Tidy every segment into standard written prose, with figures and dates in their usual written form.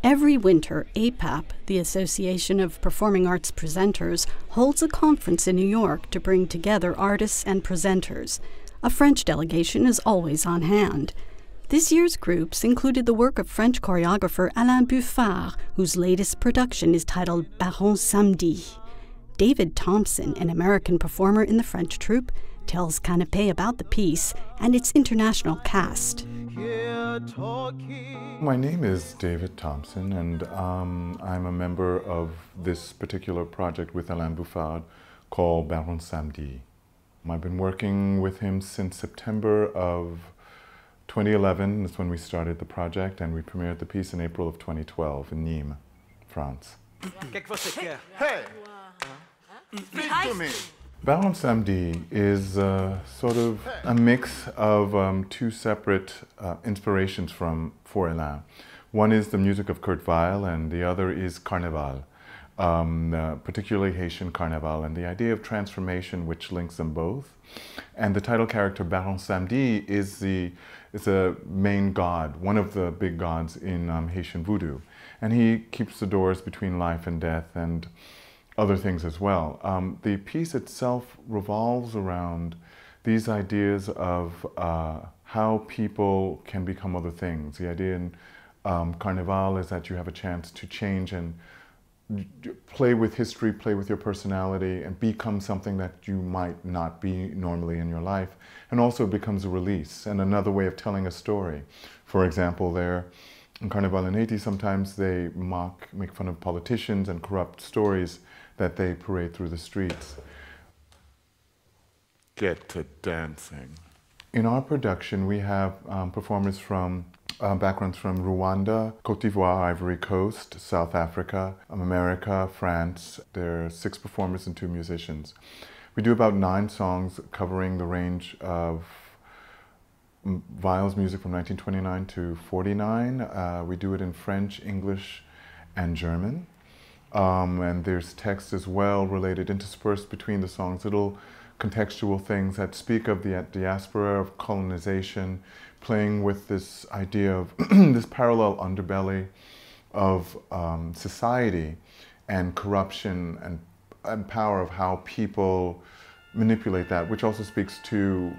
Every winter, APAP, the Association of Performing Arts Presenters, holds a conference in New York to bring together artists and presenters. A French delegation is always on hand. This year's groups included the work of French choreographer Alain Buffard, whose latest production is titled Baron Samedi. David Thompson, an American performer in the French troupe, tells Canapé about the piece and its international cast. My name is David Thompson, and I'm a member of this particular project with Alain Buffard called Baron Samedi. I've been working with him since September of 2011. That's when we started the project, and we premiered the piece in April of 2012 in Nîmes, France. Hey! Speak to me! Baron Samedi is sort of a mix of two separate inspirations for Alain. One is the music of Kurt Weill, and the other is Carnaval, particularly Haitian Carnaval, and the idea of transformation which links them both. And the title character Baron Samedi is a main god, one of the big gods in Haitian voodoo. And he keeps the doors between life and death and other things as well. The piece itself revolves around these ideas of how people can become other things. The idea in Carnival is that you have a chance to change and play with history, play with your personality, and become something that you might not be normally in your life. And also it becomes a release and another way of telling a story. For example, in Carnival in Haiti, sometimes they make fun of politicians and corrupt stories that they parade through the streets. Get to dancing. In our production, we have performers from backgrounds from Rwanda, Côte d'Ivoire, Ivory Coast, South Africa, America, France. There are 6 performers and 2 musicians. We do about 9 songs covering the range of Weill's music from 1929 to 49. We do it in French, English, and German. And there's text as well related, interspersed between the songs, little contextual things that speak of the diaspora, of colonization, playing with this idea of this parallel underbelly of society and corruption and power, of how people manipulate that, which also speaks to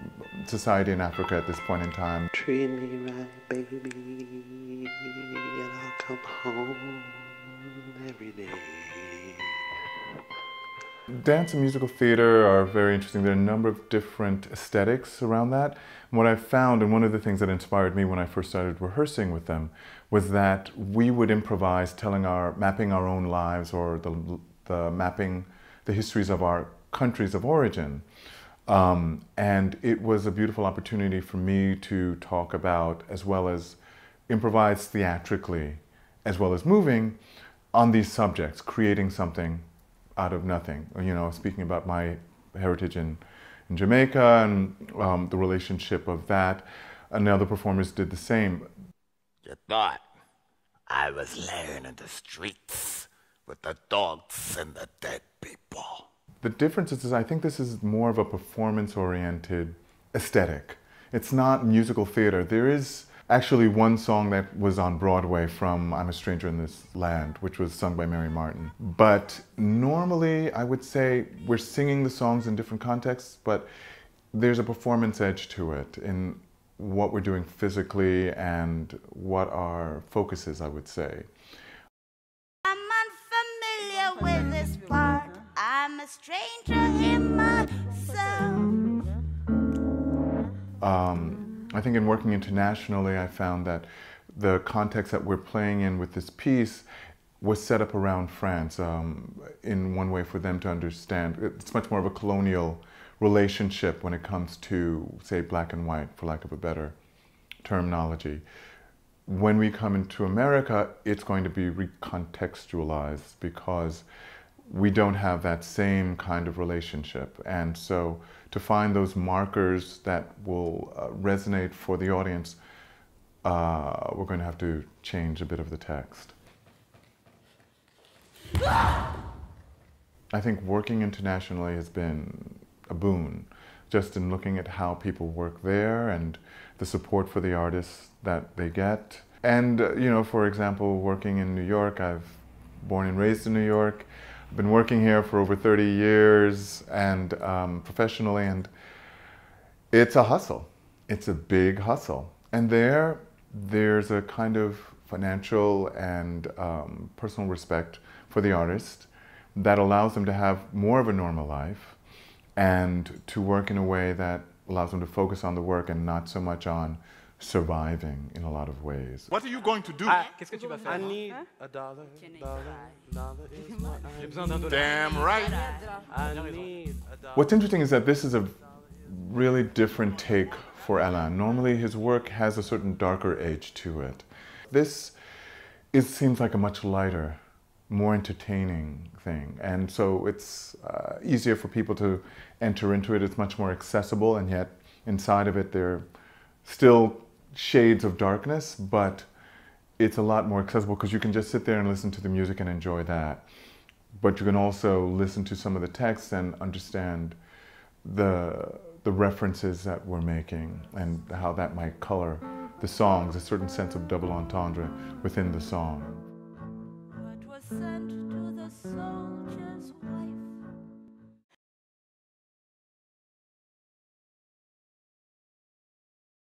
society in Africa at this point in time. Treat me right, baby, and I'll come home every day. Dance and musical theater are very interesting. There are a number of different aesthetics around that. And what I found, and one of the things that inspired me when I first started rehearsing with them, was that we would improvise, mapping our own lives, or mapping the histories of our countries of origin. And it was a beautiful opportunity for me to talk about, as well as improvise theatrically, as well as moving on these subjects, creating something out of nothing. You know, speaking about my heritage in Jamaica and the relationship of that, and other performers did the same. You thought I was laying in the streets with the dogs and the dead people. The difference is I think this is more of a performance-oriented aesthetic. It's not musical theater. There is actually one song that was on Broadway from I'm a Stranger in This Land, which was sung by Mary Martin. But normally, I would say we're singing the songs in different contexts, but there's a performance edge to it in what we're doing physically and what our focus is, I would say. I'm unfamiliar with this part. I'm a stranger in myself. I think in working internationally, I found that the context that we're playing in with this piece was set up around France in one way for them to understand. It's much more of a colonial relationship when it comes to, say, black and white, for lack of a better terminology. When we come into America, it's going to be recontextualized because we don't have that same kind of relationship. And so to find those markers that will resonate for the audience, we're going to have to change a bit of the text. I think working internationally has been a boon, just in looking at how people work there and the support for the artists that they get. And, you know, for example, working in New York, I've born and raised in New York. I've been working here for over 30 years and professionally, and it's a hustle. It's a big hustle. And there's a kind of financial and personal respect for the artist that allows them to have more of a normal life and to work in a way that allows them to focus on the work and not so much on surviving in a lot of ways. What are you going to do? Qu'est-ce que tu vas faire? I need a dollar is what I J'ai besoin d'un dollar. Damn right. I need a dollar. What's interesting is that this is a really different take for Alain. Normally his work has a certain darker edge to it. This seems like a much lighter, more entertaining thing. And so it's easier for people to enter into it. It's much more accessible, and yet inside of it there are still shades of darkness, but it's a lot more accessible because you can just sit there and listen to the music and enjoy that. But you can also listen to some of the text and understand the references that we're making and how that might color the songs, a certain sense of double entendre within the song. What was sent to the soldier's wife